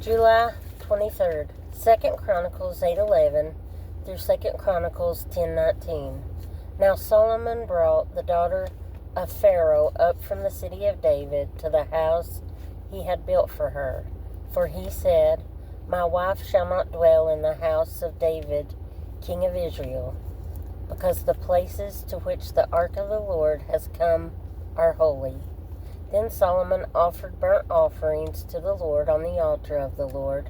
July 23rd, 2 Chronicles 8:11 through 2 Chronicles 10:19. Now Solomon brought the daughter of Pharaoh up from the city of David to the house he had built for her. For he said, My wife shall not dwell in the house of David, king of Israel, because the places to which the ark of the Lord has come are holy. Then Solomon offered burnt offerings to the Lord on the altar of the Lord,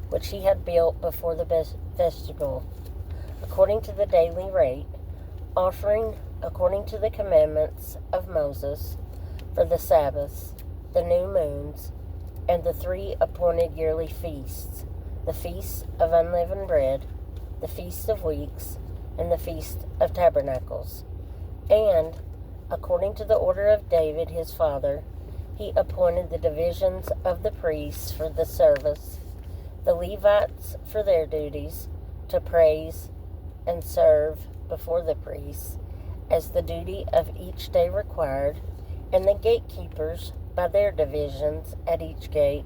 which he had built before the vestibule, according to the daily rate, offering according to the commandments of Moses for the Sabbaths, the new moons, and the 3 appointed yearly feasts, the feast of unleavened bread, the feast of weeks, and the feast of tabernacles. And, according to the order of David his father, he appointed the divisions of the priests for the service, the Levites for their duties, to praise and serve before the priests, as the duty of each day required, and the gatekeepers by their divisions at each gate.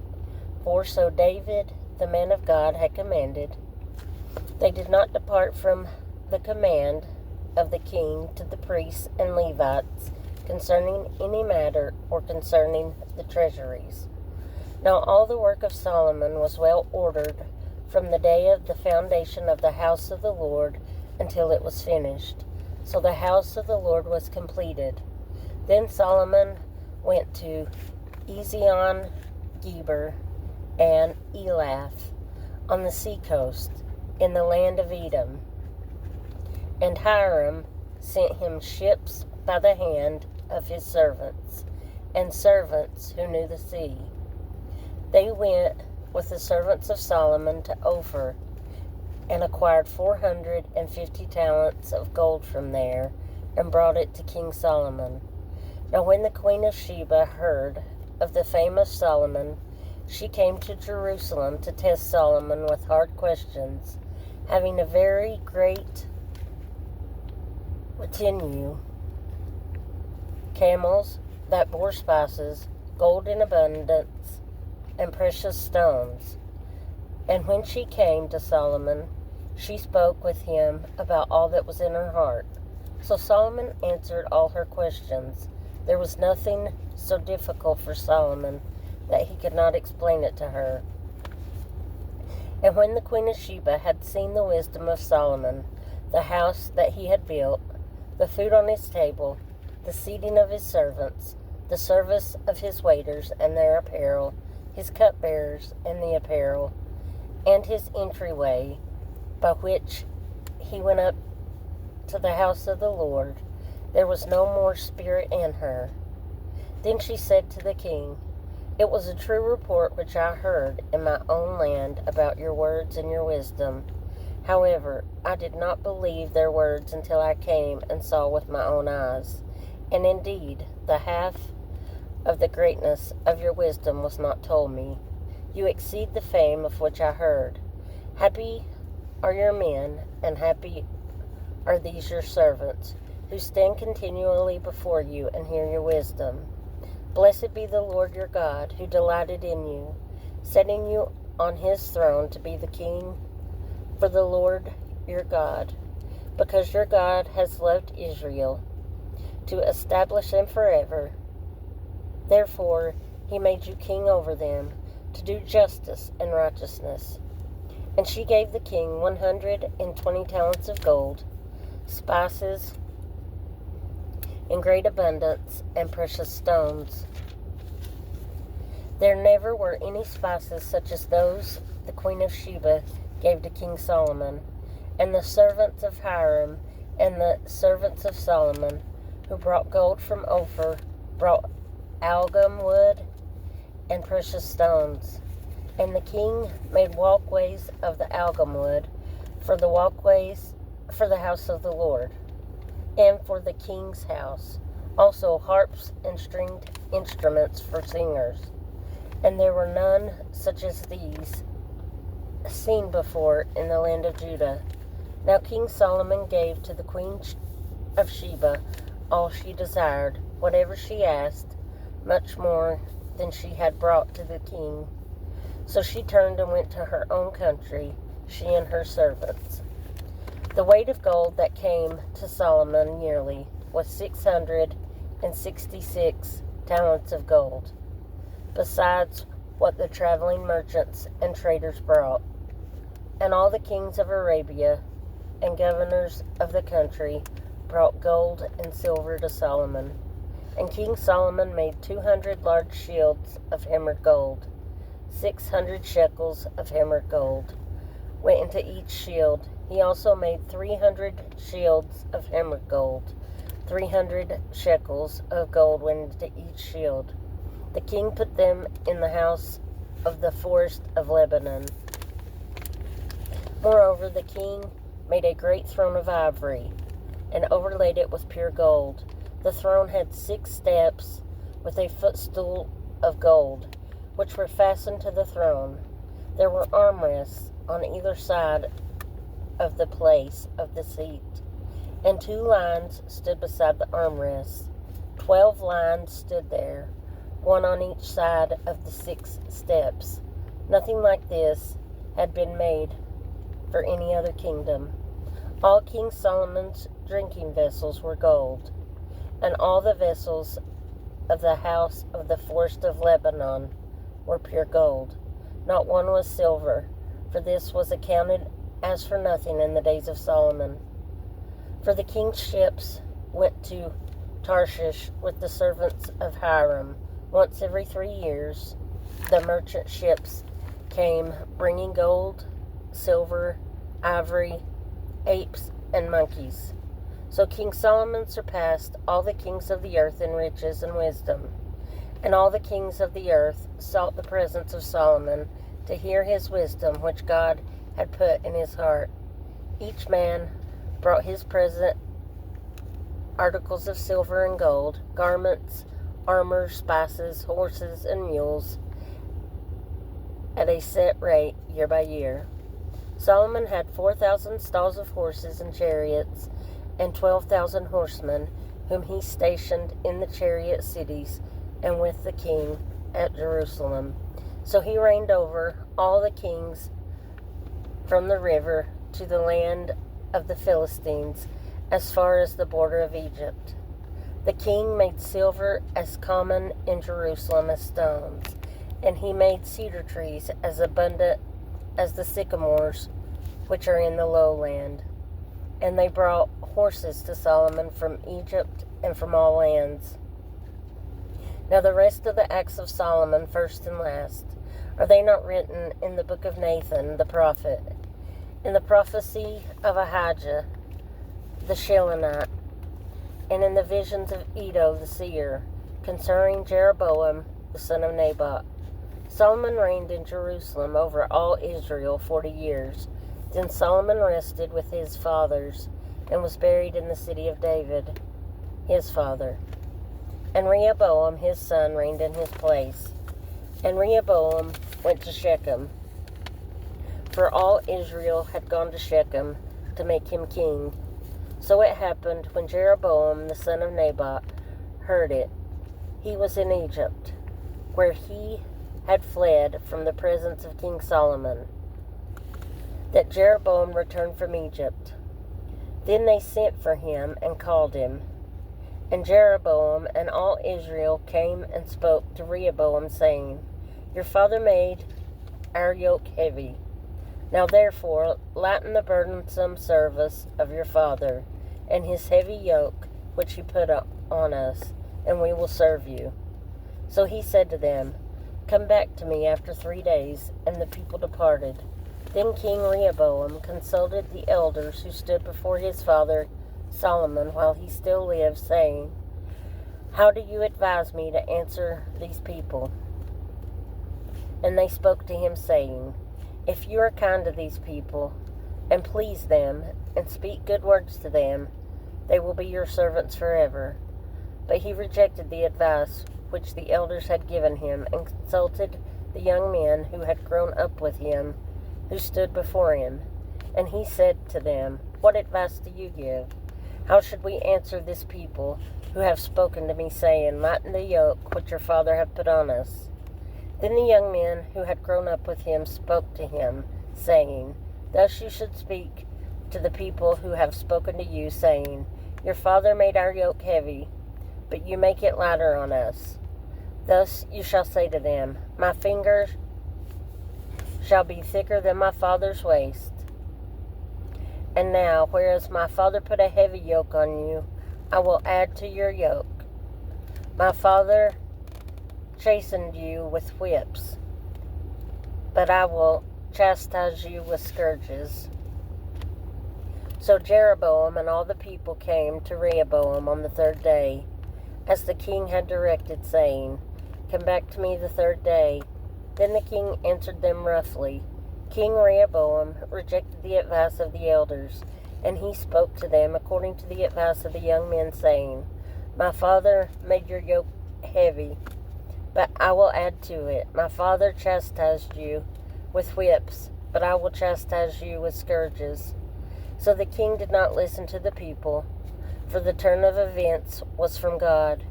For so David, the man of God, had commanded. They did not depart from the command of the king to the priests and Levites concerning any matter or concerning the treasuries. Now all the work of Solomon was well ordered from the day of the foundation of the house of the Lord until it was finished. So the house of the Lord was completed. Then Solomon went to Ezion-Geber and Elath on the seacoast in the land of Edom. And Hiram sent him ships by the hand of his servants, and servants who knew the sea. They went with the servants of Solomon to Ophir, and acquired 450 talents of gold from there, and brought it to King Solomon. Now when the queen of Sheba heard of the fame of Solomon, she came to Jerusalem to test Solomon with hard questions, having a very great retinue, camels that bore spices, gold in abundance, and precious stones. And when she came to Solomon, she spoke with him about all that was in her heart. So Solomon answered all her questions. There was nothing so difficult for Solomon that he could not explain it to her. And when the queen of Sheba had seen the wisdom of Solomon, the house that he had built, the food on his table, the seating of his servants, the service of his waiters and their apparel, his cupbearers and the apparel, and his entryway by which he went up to the house of the Lord, there was no more spirit in her. Then she said to the king, It was a true report which I heard in my own land about your words and your wisdom. However, I did not believe their words until I came and saw with my own eyes. And indeed, the half of the greatness of your wisdom was not told me. You exceed the fame of which I heard. Happy are your men, and happy are these your servants, who stand continually before you and hear your wisdom. Blessed be the Lord your God, who delighted in you, setting you on his throne to be the king for the Lord your God, because your God has loved Israel, to establish them forever. Therefore he made you king over them, to do justice and righteousness. And she gave the king 120 talents of gold, spices in great abundance, and precious stones. There never were any spices such as those the queen of Sheba gave to King Solomon. And the servants of Hiram and the servants of Solomon, who brought gold from Ophir, brought algum wood and precious stones. And the king made walkways of the algum wood for the walkways for the house of the Lord, and for the king's house, also harps and stringed instruments for singers. And there were none such as these seen before in the land of Judah. Now King Solomon gave to the queen of Sheba all she desired, whatever she asked, much more than she had brought to the king. So she turned and went to her own country, she and her servants. The weight of gold that came to Solomon yearly was 666 talents of gold, besides what the traveling merchants and traders brought. And all the kings of Arabia and governors of the country brought gold and silver to Solomon. And King Solomon made 200 large shields of hammered gold. 600 shekels of hammered gold went into each shield. He also made 300 shields of hammered gold. 300 shekels of gold went into each shield. The king put them in the house of the forest of Lebanon. Moreover, the king made a great throne of ivory and overlaid it with pure gold. The throne had 6 steps with a footstool of gold, which were fastened to the throne. There were armrests on either side of the place of the seat, and 2 lines stood beside the armrests. 12 lines stood there, one on each side of the 6 steps. Nothing like this had been made for any other kingdom. All King Solomon's drinking vessels were gold, and all the vessels of the house of the forest of Lebanon were pure gold. Not one was silver, for this was accounted as for nothing in the days of Solomon. For the king's ships went to Tarshish with the servants of Hiram. Once every 3 years, the merchant ships came bringing gold, silver, ivory, apes, and monkeys. So King Solomon surpassed all the kings of the earth in riches and wisdom. And all the kings of the earth sought the presence of Solomon to hear his wisdom, which God had put in his heart. Each man brought his present articles of silver and gold, garments, armor, spices, horses, and mules, at a set rate year by year. Solomon had 4,000 stalls of horses and chariots, and 12,000 horsemen, whom he stationed in the chariot cities and with the king at Jerusalem. So he reigned over all the kings from the river to the land of the Philistines, as far as the border of Egypt. The king made silver as common in Jerusalem as stones, and he made cedar trees as abundant as the sycamores which are in the lowland. And they brought horses to Solomon from Egypt and from all lands. Now the rest of the acts of Solomon, first and last, are they not written in the book of Nathan the prophet, in the prophecy of Ahijah the Shilonite, and in the visions of Iddo the seer, concerning Jeroboam the son of Nebat? Solomon reigned in Jerusalem over all Israel 40 years. Then Solomon rested with his fathers, and was buried in the city of David, his father. And Rehoboam his son reigned in his place. And Rehoboam went to Shechem, for all Israel had gone to Shechem to make him king. So it happened, when Jeroboam the son of Nebat heard it, he was in Egypt, where he had fled from the presence of King Solomon, that Jeroboam returned from Egypt. Then they sent for him and called him. And Jeroboam and all Israel came and spoke to Rehoboam, saying, Your father made our yoke heavy. Now therefore lighten the burdensome service of your father, and his heavy yoke which he put on us, and we will serve you. So he said to them, Come back to me after 3 days. And the people departed. Then King Rehoboam consulted the elders who stood before his father Solomon while he still lived, saying, How do you advise me to answer these people? And they spoke to him, saying, If you are kind to these people, and please them, and speak good words to them, they will be your servants forever. But he rejected the advice which the elders had given him, and consulted the young men who had grown up with him, who stood before him. And he said to them, What advice do you give? How should we answer this people, who have spoken to me, saying, Lighten the yoke which your father hath put on us? Then the young men who had grown up with him spoke to him, saying, Thus you should speak to the people who have spoken to you, saying, Your father made our yoke heavy, but you make it lighter on us. Thus you shall say to them, My fingers shall be thicker than my father's waist. And now, whereas my father put a heavy yoke on you, I will add to your yoke. My father chastened you with whips, but I will chastise you with scourges. So Jeroboam and all the people came to Rehoboam on the third day, as the king had directed, saying, Come back to me the third day. Then the king answered them roughly. King Rehoboam rejected the advice of the elders, and he spoke to them according to the advice of the young men, saying, My father made your yoke heavy, but I will add to it. My father chastised you with whips, but I will chastise you with scourges. So the king did not listen to the people, for the turn of events was from God,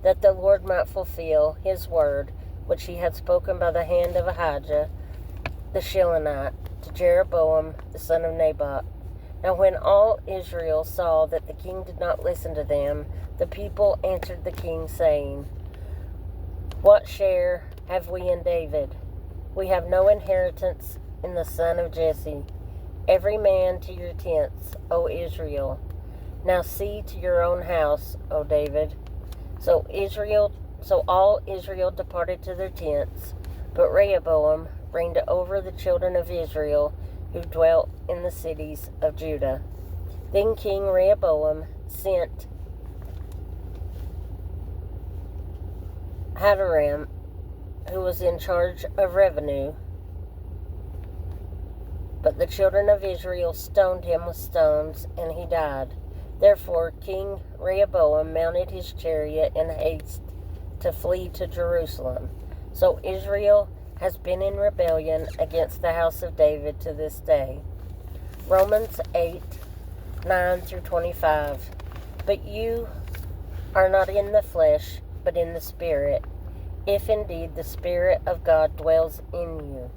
that the Lord might fulfill his word, which he had spoken by the hand of Ahijah the Shilonite to Jeroboam the son of Nebat. Now when all Israel saw that the king did not listen to them, the people answered the king, saying, What share have we in David? We have no inheritance in the son of Jesse. Every man to your tents, O Israel. Now see to your own house, O David. So all Israel departed to their tents, but Rehoboam reigned over the children of Israel who dwelt in the cities of Judah. Then King Rehoboam sent Hadoram, who was in charge of revenue, but the children of Israel stoned him with stones, and he died. Therefore King Rehoboam mounted his chariot in haste to flee to Jerusalem. So Israel has been in rebellion against the house of David to this day. Romans 8:9-25. But you are not in the flesh, but in the Spirit, if indeed the Spirit of God dwells in you.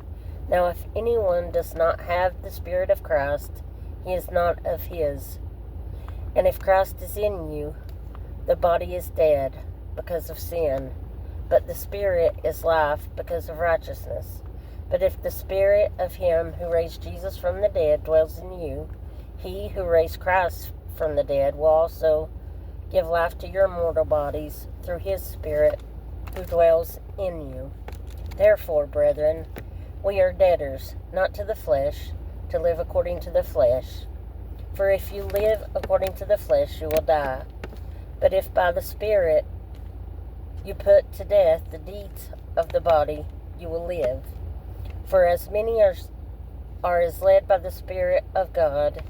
Now if anyone does not have the Spirit of Christ, he is not of his. And if Christ is in you, the body is dead because of sin, but the Spirit is life because of righteousness. But if the Spirit of him who raised Jesus from the dead dwells in you, he who raised Christ from the dead will also give life to your mortal bodies through his Spirit who dwells in you. Therefore, brethren, we are debtors, not to the flesh, to live according to the flesh. For if you live according to the flesh, you will die. But if by the Spirit you put to death the deeds of the body, you will live. For as many are as led by the Spirit of God,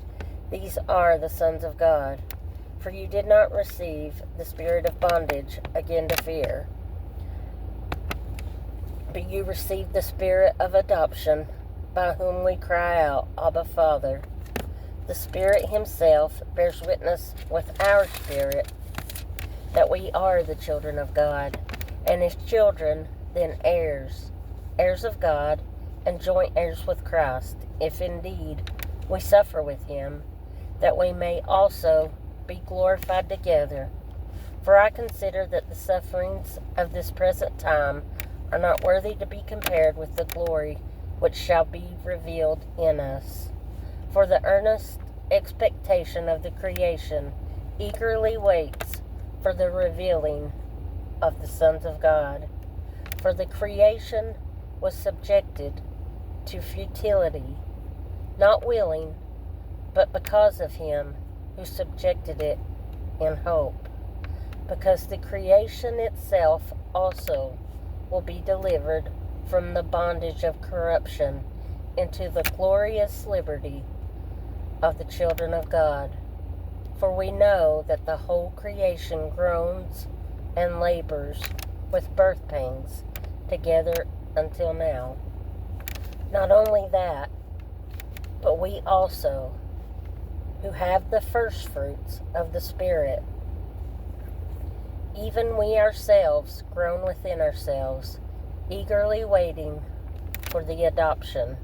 these are the sons of God. For you did not receive the spirit of bondage again to fear, but you received the Spirit of adoption, by whom we cry out, Abba, Father. The Spirit himself bears witness with our spirit that we are the children of God, and if children, then heirs, heirs of God, and joint heirs with Christ, if indeed we suffer with him, that we may also be glorified together. For I consider that the sufferings of this present time are not worthy to be compared with the glory which shall be revealed in us. For the earnest expectation of the creation eagerly waits for the revealing of the sons of God. For the creation was subjected to futility, not willing, but because of him who subjected it in hope, because the creation itself also will be delivered from the bondage of corruption into the glorious liberty of the children of God. For we know that the whole creation groans and labors with birth pangs together until now. Not only that, but we also, who have the first fruits of the Spirit, even we ourselves groan within ourselves, eagerly waiting for the adoption,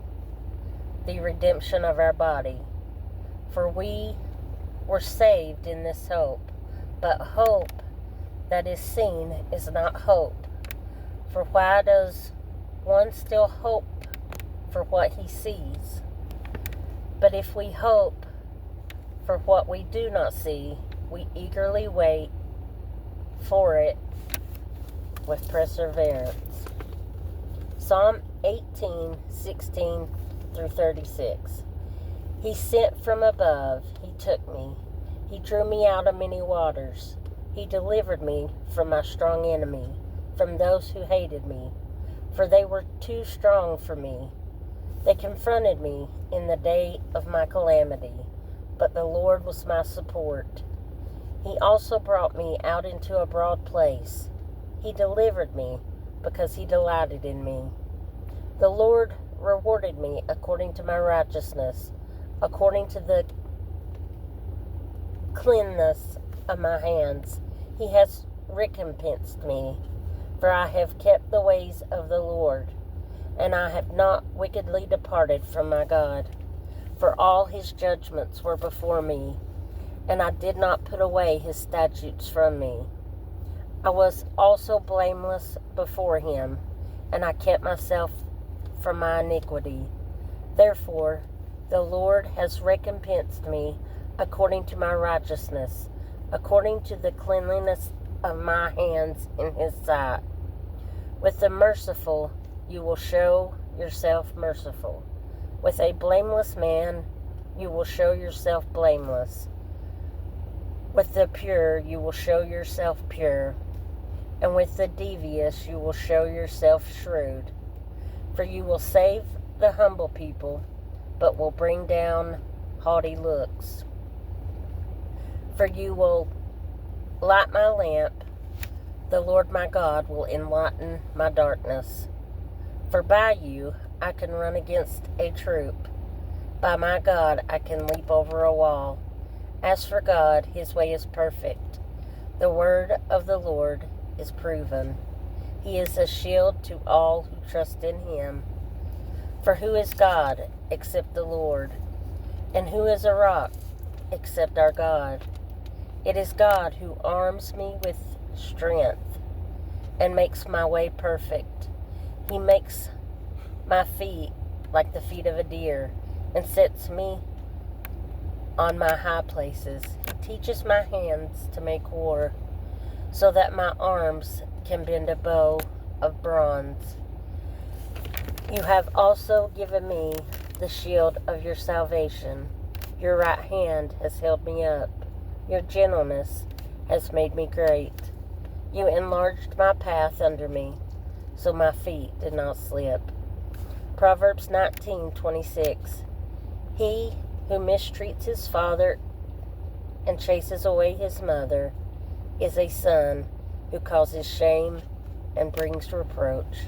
the redemption of our body. For we were saved in this hope, but hope that is seen is not hope. For why does one still hope for what he sees? But if we hope for what we do not see, we eagerly wait for it with perseverance. Psalm 18:16 through 36. He sent from above, he took me. He drew me out of many waters. He delivered me from my strong enemy, from those who hated me, for they were too strong for me. They confronted me in the day of my calamity, but the Lord was my support. He also brought me out into a broad place. He delivered me because he delighted in me. The Lord rewarded me according to my righteousness, according to the cleanness of my hands. He has recompensed me, for I have kept the ways of the Lord, and I have not wickedly departed from my God. For all his judgments were before me, and I did not put away his statutes from me. I was also blameless before him, and I kept myself from my iniquity. Therefore, the Lord has recompensed me according to my righteousness, according to the cleanliness of my hands in his sight. With the merciful you will show yourself merciful. With a blameless man you will show yourself blameless. With the pure you will show yourself pure, and with the devious you will show yourself shrewd. For you will save the humble people, but will bring down haughty looks. For you will light my lamp, the Lord my God will enlighten my darkness. For by you I can run against a troop. By my God I can leap over a wall. As for God, his way is perfect. The word of the Lord is proven. He is a shield to all who trust in him. For who is God except the Lord? And who is a rock except our God? It is God who arms me with strength and makes my way perfect. He makes my feet like the feet of a deer and sets me on my high places. He teaches my hands to make war, so that my arms can bend a bow of bronze. You have also given me the shield of your salvation. Your right hand has held me up. Your gentleness has made me great. You enlarged my path under me, so my feet did not slip. Proverbs 19:26. He who mistreats his father and chases away his mother is a son who causes shame and brings reproach.